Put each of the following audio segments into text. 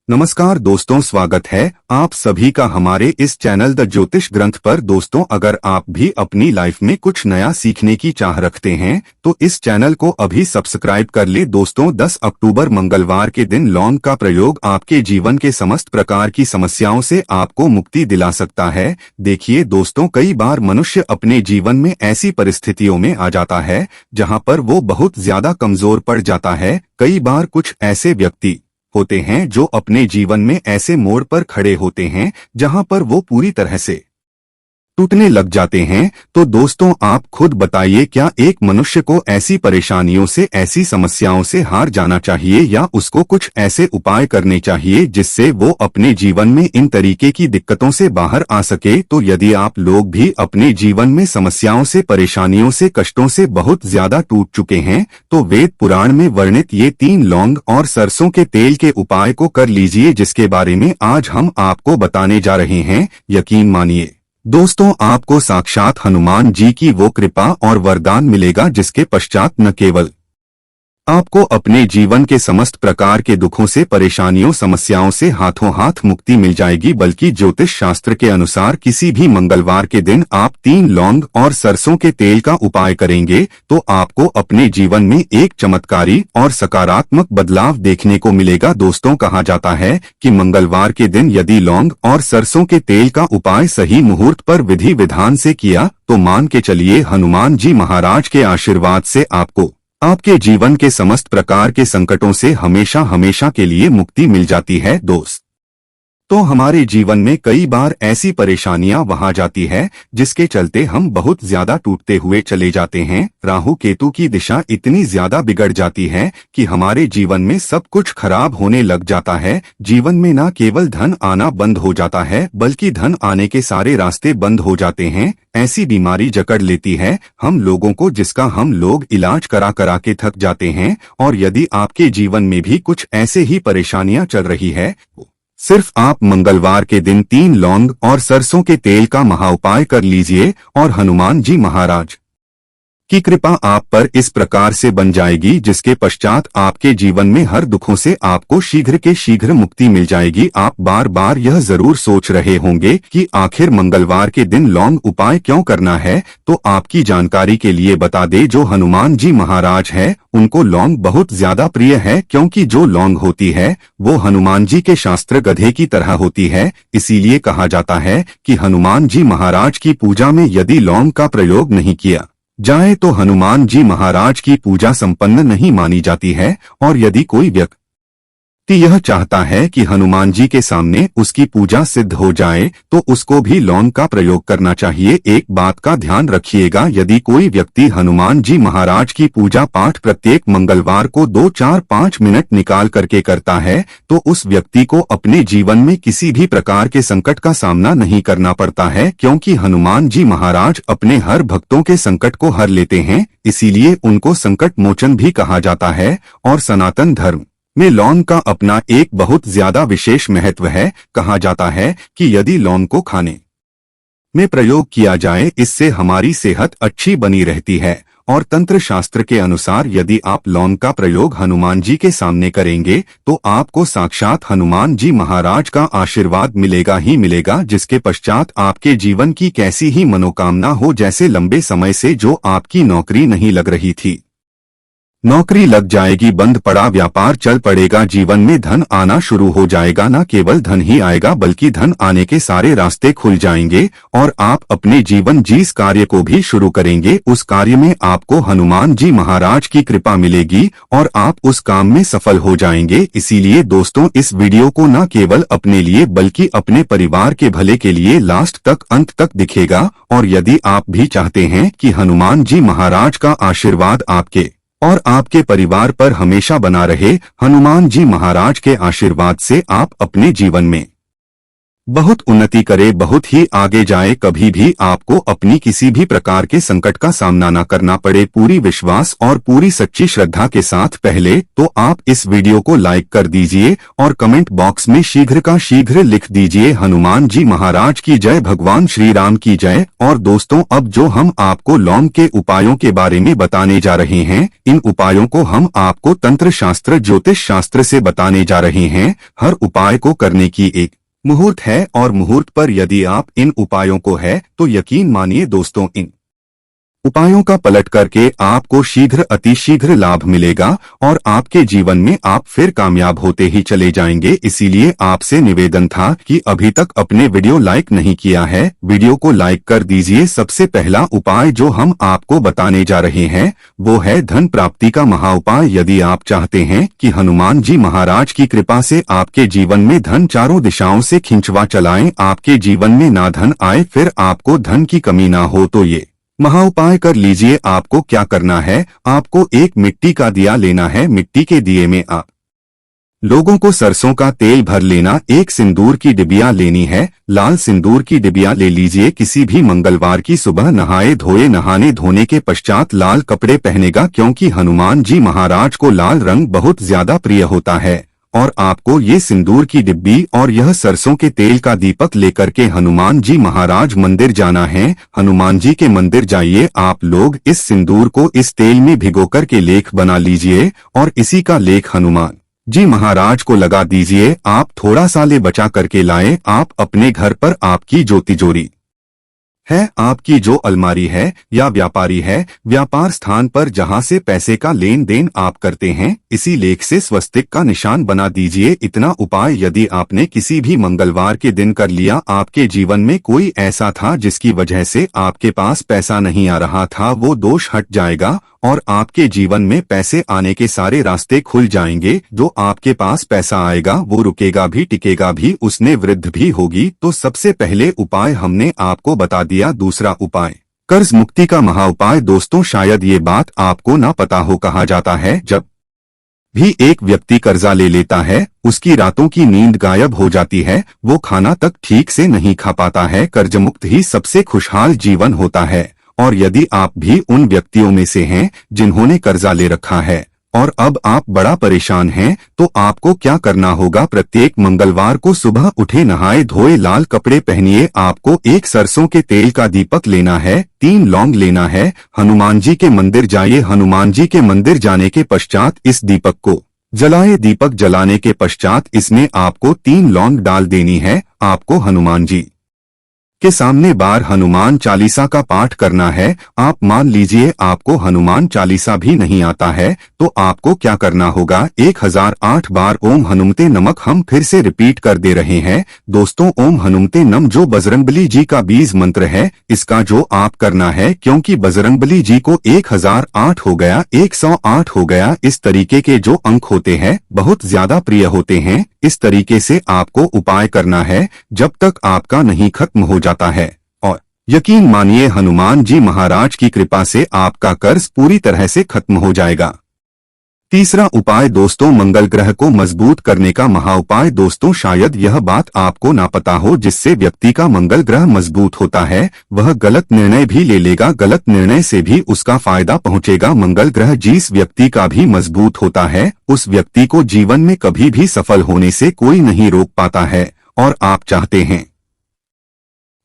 नमस्कार दोस्तों, स्वागत है आप सभी का हमारे इस चैनल द ज्योतिष ग्रंथ पर। दोस्तों, अगर आप भी अपनी लाइफ में कुछ नया सीखने की चाह रखते हैं तो इस चैनल को अभी सब्सक्राइब कर ले। दोस्तों, 10 अक्टूबर मंगलवार के दिन लौंग का प्रयोग आपके जीवन के समस्त प्रकार की समस्याओं से आपको मुक्ति दिला सकता है। देखिए दोस्तों, कई बार मनुष्य अपने जीवन में ऐसी परिस्थितियों में आ जाता है जहां पर वो बहुत ज्यादा कमजोर पड़ जाता है। कई बार कुछ ऐसे व्यक्ति होते हैं जो अपने जीवन में ऐसे मोड़ पर खड़े होते हैं जहां पर वो पूरी तरह से टूटने लग जाते हैं। तो दोस्तों, आप खुद बताइए, क्या एक मनुष्य को ऐसी परेशानियों से, ऐसी समस्याओं से हार जाना चाहिए या उसको कुछ ऐसे उपाय करने चाहिए जिससे वो अपने जीवन में इन तरीके की दिक्कतों से बाहर आ सके? तो यदि आप लोग भी अपने जीवन में समस्याओं से, परेशानियों से, कष्टों से बहुत ज्यादा टूट चुके हैं तो वेद पुराण में वर्णित ये 3 लौंग और सरसों के तेल के उपाय को कर लीजिए, जिसके बारे में आज हम आपको बताने जा रहे हैं। यकीन मानिए दोस्तों, आपको साक्षात हनुमान जी की वो कृपा और वरदान मिलेगा जिसके पश्चात न केवल आपको अपने जीवन के समस्त प्रकार के दुखों से, परेशानियों, समस्याओं से हाथों हाथ मुक्ति मिल जाएगी, बल्कि ज्योतिष शास्त्र के अनुसार किसी भी मंगलवार के दिन आप 3 लौंग और सरसों के तेल का उपाय करेंगे तो आपको अपने जीवन में एक चमत्कारी और सकारात्मक बदलाव देखने को मिलेगा। दोस्तों, कहा जाता है कि मंगलवार के दिन यदि लौंग और सरसों के तेल का उपाय सही मुहूर्त पर विधि विधान से किया तो मान के चलिए हनुमान जी महाराज के आशीर्वाद से आपको आपके जीवन के समस्त प्रकार के संकटों से हमेशा हमेशा के लिए मुक्ति मिल जाती है। दोस्त, तो हमारे जीवन में कई बार ऐसी परेशानियां वहां जाती है जिसके चलते हम बहुत ज्यादा टूटते हुए चले जाते हैं। राहु केतु की दिशा इतनी ज्यादा बिगड़ जाती है कि हमारे जीवन में सब कुछ खराब होने लग जाता है। जीवन में न केवल धन आना बंद हो जाता है बल्कि धन आने के सारे रास्ते बंद हो जाते हैं। ऐसी बीमारी जकड़ लेती है हम लोगों को जिसका हम लोग इलाज करा करा के थक जाते हैं। और यदि आपके जीवन में भी कुछ ऐसे ही परेशानियां चल रही है, सिर्फ आप मंगलवार के दिन 3 लौंग और सरसों के तेल का महाउपाय कर लीजिए और हनुमान जी महाराज की कृपा आप पर इस प्रकार से बन जाएगी जिसके पश्चात आपके जीवन में हर दुखों से आपको शीघ्र के शीघ्र मुक्ति मिल जाएगी। आप बार बार यह जरूर सोच रहे होंगे कि आखिर मंगलवार के दिन लौंग उपाय क्यों करना है, तो आपकी जानकारी के लिए बता दे, जो हनुमान जी महाराज है उनको लौंग बहुत ज्यादा प्रिय है, क्योंकि जो लौंग होती है वो हनुमान जी के शास्त्र गधे की तरह होती है। इसीलिए कहा जाता है कि हनुमान जी महाराज की पूजा में यदि लौंग का प्रयोग नहीं किया जाए तो हनुमान जी महाराज की पूजा संपन्न नहीं मानी जाती है। और यदि कोई व्यक्ति यह चाहता है कि हनुमान जी के सामने उसकी पूजा सिद्ध हो जाए तो उसको भी लौंग का प्रयोग करना चाहिए। एक बात का ध्यान रखिएगा, यदि कोई व्यक्ति हनुमान जी महाराज की पूजा पाठ प्रत्येक मंगलवार को 2, 4, 5 मिनट निकाल करके करता है तो उस व्यक्ति को अपने जीवन में किसी भी प्रकार के संकट का सामना नहीं करना पड़ता है, क्योंकि हनुमान जी महाराज अपने हर भक्तों के संकट को हर लेते हैं। इसीलिए उनको संकट मोचन भी कहा जाता है। और सनातन धर्म में लौंग का अपना एक बहुत ज्यादा विशेष महत्व है। कहा जाता है कि यदि लौंग को खाने में प्रयोग किया जाए इससे हमारी सेहत अच्छी बनी रहती है। और तंत्र शास्त्र के अनुसार यदि आप लौंग का प्रयोग हनुमान जी के सामने करेंगे तो आपको साक्षात हनुमान जी महाराज का आशीर्वाद मिलेगा ही मिलेगा, जिसके पश्चात आपके जीवन की कैसी ही मनोकामना हो, जैसे लंबे समय से जो आपकी नौकरी नहीं लग रही थी, नौकरी लग जाएगी, बंद पड़ा व्यापार चल पड़ेगा, जीवन में धन आना शुरू हो जाएगा। न केवल धन ही आएगा बल्कि धन आने के सारे रास्ते खुल जाएंगे और आप अपने जीवन जिस कार्य को भी शुरू करेंगे उस कार्य में आपको हनुमान जी महाराज की कृपा मिलेगी और आप उस काम में सफल हो जाएंगे। इसीलिए दोस्तों, इस वीडियो को न केवल अपने लिए बल्कि अपने परिवार के भले के लिए लास्ट तक, अंत तक दिखेगा। और यदि आप भी चाहते हैं कि हनुमान जी महाराज का आशीर्वाद आपके और आपके परिवार पर हमेशा बना रहे, हनुमान जी महाराज के आशीर्वाद से आप अपने जीवन में बहुत उन्नति करे, बहुत ही आगे जाए, कभी भी आपको अपनी किसी भी प्रकार के संकट का सामना न करना पड़े, पूरी विश्वास और पूरी सच्ची श्रद्धा के साथ। पहले तो आप इस वीडियो को लाइक कर दीजिए और कमेंट बॉक्स में शीघ्र का शीघ्र लिख दीजिए हनुमान जी महाराज की जय, भगवान श्री राम की जय। और दोस्तों, अब जो हम आपको लौंग के उपायों के बारे में बताने जा रहे हैं, इन उपायों को हम आपको तंत्र शास्त्र ज्योतिष शास्त्र से बताने जा रहे हैं। हर उपाय को करने की एक मुहूर्त है और मुहूर्त पर यदि आप इन उपायों को है तो यकीन मानिए दोस्तों, इन उपायों का पलट करके आपको शीघ्र अतिशीघ्र लाभ मिलेगा और आपके जीवन में आप फिर कामयाब होते ही चले जाएंगे। इसीलिए आपसे निवेदन था कि अभी तक अपने वीडियो लाइक नहीं किया है, वीडियो को लाइक कर दीजिए। सबसे पहला उपाय जो हम आपको बताने जा रहे हैं वो है धन प्राप्ति का महा उपाय। यदि आप चाहते हैं कि हनुमान जी महाराज की कृपा से आपके जीवन में धन चारों दिशाओं से खिंचवा चलाएं, आपके जीवन में ना धन आए, फिर आपको धन की कमी ना हो, तो ये महा उपाय कर लीजिए। आपको क्या करना है, आपको एक मिट्टी का दिया लेना है। मिट्टी के दिए में आप लोगों को सरसों का तेल भर लेना, एक सिंदूर की डिबिया लेनी है, लाल सिंदूर की डिबिया ले लीजिए। किसी भी मंगलवार की सुबह नहाए धोए, नहाने धोने के पश्चात लाल कपड़े पहनेगा, क्योंकि हनुमान जी महाराज को लाल रंग बहुत ज्यादा प्रिय होता है। और आपको ये सिंदूर की डिब्बी और यह सरसों के तेल का दीपक लेकर के हनुमान जी महाराज मंदिर जाना है। हनुमान जी के मंदिर जाइए, आप लोग इस सिंदूर को इस तेल में भिगोकर के लेख बना लीजिए और इसी का लेख हनुमान जी महाराज को लगा दीजिए। आप थोड़ा सा ले बचा करके लाए। आप अपने घर पर आपकी जो तिजोरी है, आपकी जो अलमारी है या व्यापारी है, व्यापार स्थान पर जहां से पैसे का लेन देन आप करते हैं, इसी लेख से स्वस्तिक का निशान बना दीजिए। इतना उपाय यदि आपने किसी भी मंगलवार के दिन कर लिया, आपके जीवन में कोई ऐसा था जिसकी वजह से आपके पास पैसा नहीं आ रहा था, वो दोष हट जाएगा और आपके जीवन में पैसे आने के सारे रास्ते खुल जाएंगे। जो आपके पास पैसा आएगा वो रुकेगा भी, टिकेगा भी, उसने वृद्धि भी होगी। तो सबसे पहले उपाय हमने आपको बता दिया। दूसरा उपाय कर्ज मुक्ति का महा उपाय। दोस्तों, शायद ये बात आपको ना पता हो, कहा जाता है जब भी एक व्यक्ति कर्जा ले लेता है उसकी रातों की नींद गायब हो जाती है, वो खाना तक ठीक से नहीं खा पाता है। कर्ज मुक्त ही सबसे खुशहाल जीवन होता है। और यदि आप भी उन व्यक्तियों में से हैं जिन्होंने कर्जा ले रखा है और अब आप बड़ा परेशान हैं, तो आपको क्या करना होगा, प्रत्येक मंगलवार को सुबह उठे, नहाए धोए, लाल कपड़े पहनिए, आपको एक सरसों के तेल का दीपक लेना है, 3 लौंग लेना है, हनुमान जी के मंदिर जाइए। हनुमान जी के मंदिर जाने के पश्चात इस दीपक को जलाए। दीपक जलाने के पश्चात इसमें आपको 3 लौंग डाल देनी है। आपको हनुमान जी के सामने बार हनुमान चालीसा का पाठ करना है। आप मान लीजिए आपको हनुमान चालीसा भी नहीं आता है, तो आपको क्या करना होगा, 1008 बार ओम हनुमते नमक हम फिर से रिपीट कर दे रहे हैं। दोस्तों, ओम हनुमते नम जो बजरंगबली जी का बीज मंत्र है, इसका जो आप करना है, क्योंकि बजरंगबली जी को 1008 हो गया, 108 हो गया, इस तरीके के जो अंक होते हैं बहुत ज्यादा प्रिय होते हैं। इस तरीके से आपको उपाय करना है जब तक आपका नहीं खत्म हो जाता है। और यकीन मानिए हनुमान जी महाराज की कृपा से आपका कर्ज पूरी तरह से खत्म हो जाएगा। तीसरा उपाय दोस्तों, मंगल ग्रह को मजबूत करने का महा उपाय। दोस्तों, शायद यह बात आपको ना पता हो, जिससे व्यक्ति का मंगल ग्रह मजबूत होता है वह गलत निर्णय भी ले लेगा, गलत निर्णय से भी उसका फायदा पहुंचेगा। मंगल ग्रह जिस व्यक्ति का भी मजबूत होता है उस व्यक्ति को जीवन में कभी भी सफल होने से कोई नहीं रोक पाता है। और आप चाहते हैं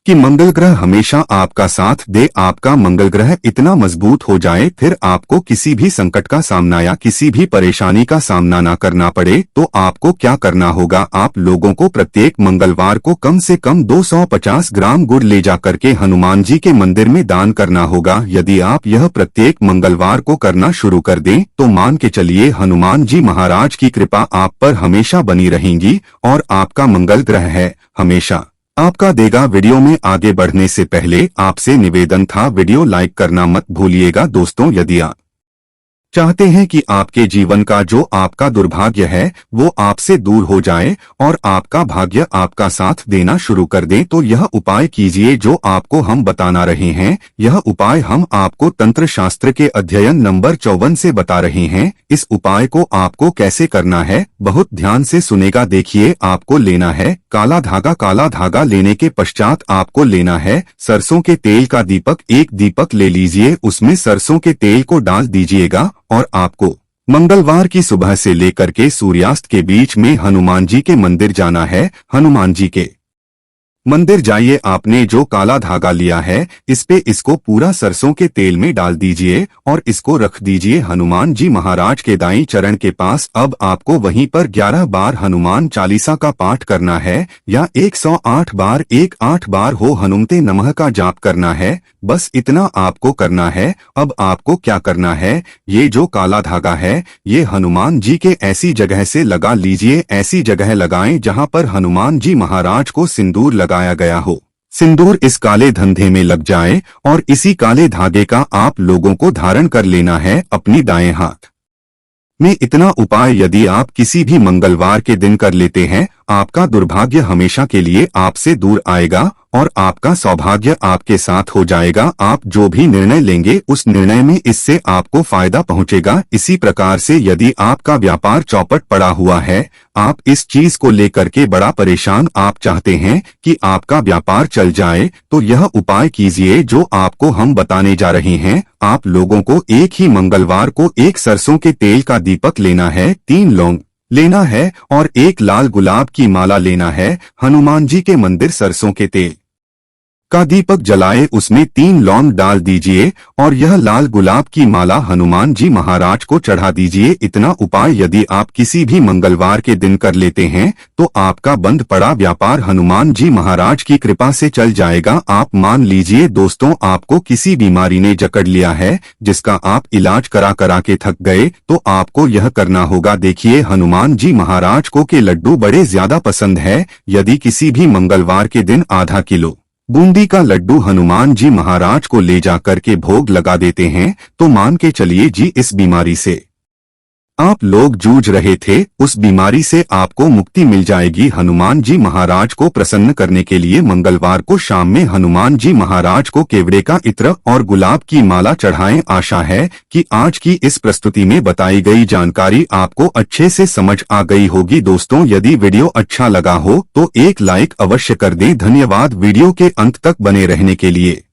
कि मंगल ग्रह हमेशा आपका साथ दे, आपका मंगल ग्रह इतना मजबूत हो जाए फिर आपको किसी भी संकट का सामना या किसी भी परेशानी का सामना ना करना पड़े, तो आपको क्या करना होगा, आप लोगों को प्रत्येक मंगलवार को कम से कम 250 ग्राम गुड़ ले जाकर के हनुमान जी के मंदिर में दान करना होगा। यदि आप यह प्रत्येक मंगलवार को करना शुरू कर दें तो मान के चलिए हनुमान जी महाराज की कृपा आप पर हमेशा बनी रहेगी और आपका मंगल ग्रह है हमेशा आपका देगा। वीडियो में आगे बढ़ने से पहले आपसे निवेदन था, वीडियो लाइक करना मत भूलिएगा। दोस्तों, यदि आप चाहते हैं कि आपके जीवन का जो आपका दुर्भाग्य है वो आपसे दूर हो जाए और आपका भाग्य आपका साथ देना शुरू कर दे, तो यह उपाय कीजिए जो आपको हम बताना रहे हैं। यह उपाय हम आपको तंत्र शास्त्र के अध्ययन नंबर 54 से बता रहे हैं। इस उपाय को आपको कैसे करना है बहुत ध्यान से सुनेगा। देखिए, आपको लेना है काला धागा लेने के पश्चात आपको लेना है सरसों के तेल का दीपक। एक दीपक ले लीजिए, उसमें सरसों के तेल को डाल दीजिएगा और आपको मंगलवार की सुबह से लेकर के सूर्यास्त के बीच में हनुमान जी के मंदिर जाना है। हनुमान जी के मंदिर जाइए, आपने जो काला धागा लिया है इस पे इसको पूरा सरसों के तेल में डाल दीजिए और इसको रख दीजिए हनुमान जी महाराज के दाईं चरण के पास। अब आपको वहीं पर 11 बार हनुमान चालीसा का पाठ करना है या 108 बार 18 बार हो हनुमते नमः का जाप करना है। बस इतना आपको करना है। अब आपको क्या करना है, ये जो काला धागा है ये हनुमान जी के ऐसी जगह से लगा लीजिए, ऐसी जगह लगाएं जहां पर हनुमान जी महाराज को सिंदूर लगाया गया हो। सिंदूर इस काले धंधे में लग जाए और इसी काले धागे का आप लोगों को धारण कर लेना है अपनी दाएं हाथ में। इतना उपाय यदि आप किसी भी मंगलवार के दिन कर लेते हैं, आपका दुर्भाग्य हमेशा के लिए आपसे दूर आएगा और आपका सौभाग्य आपके साथ हो जाएगा। आप जो भी निर्णय लेंगे उस निर्णय में इससे आपको फायदा पहुंचेगा। इसी प्रकार से यदि आपका व्यापार चौपट पड़ा हुआ है, आप इस चीज को लेकर के बड़ा परेशान, आप चाहते हैं कि आपका व्यापार चल जाए, तो यह उपाय कीजिए जो आपको हम बताने जा रहे हैं। आप लोगों को एक ही मंगलवार को एक सरसों के तेल का दीपक लेना है, 3 लौंग लेना है और एक लाल गुलाब की माला लेना है। हनुमान जी के मंदिर सरसों के तेल का दीपक जलाए, उसमें 3 लौंग डाल दीजिए और यह लाल गुलाब की माला हनुमान जी महाराज को चढ़ा दीजिए। इतना उपाय यदि आप किसी भी मंगलवार के दिन कर लेते हैं तो आपका बंद पड़ा व्यापार हनुमान जी महाराज की कृपा से चल जाएगा। आप मान लीजिए दोस्तों, आपको किसी बीमारी ने जकड़ लिया है जिसका आप इलाज करा करा के थक गए, तो आपको यह करना होगा। देखिए, हनुमान जी महाराज को के लड्डू बड़े ज्यादा पसंद है। यदि किसी भी मंगलवार के दिन आधा किलो बूंदी का लड्डू हनुमान जी महाराज को ले जाकर के भोग लगा देते हैं, तो मान के चलिए जी इस बीमारी से आप लोग जूझ रहे थे, उस बीमारी से आपको मुक्ति मिल जाएगी। हनुमान जी महाराज को प्रसन्न करने के लिए मंगलवार को शाम में हनुमान जी महाराज को केवड़े का इत्र और गुलाब की माला चढ़ाएं। आशा है कि आज की इस प्रस्तुति में बताई गई जानकारी आपको अच्छे से समझ आ गई होगी। दोस्तों, यदि वीडियो अच्छा लगा हो तो एक लाइक अवश्य कर दें। धन्यवाद वीडियो के अंत तक बने रहने के लिए।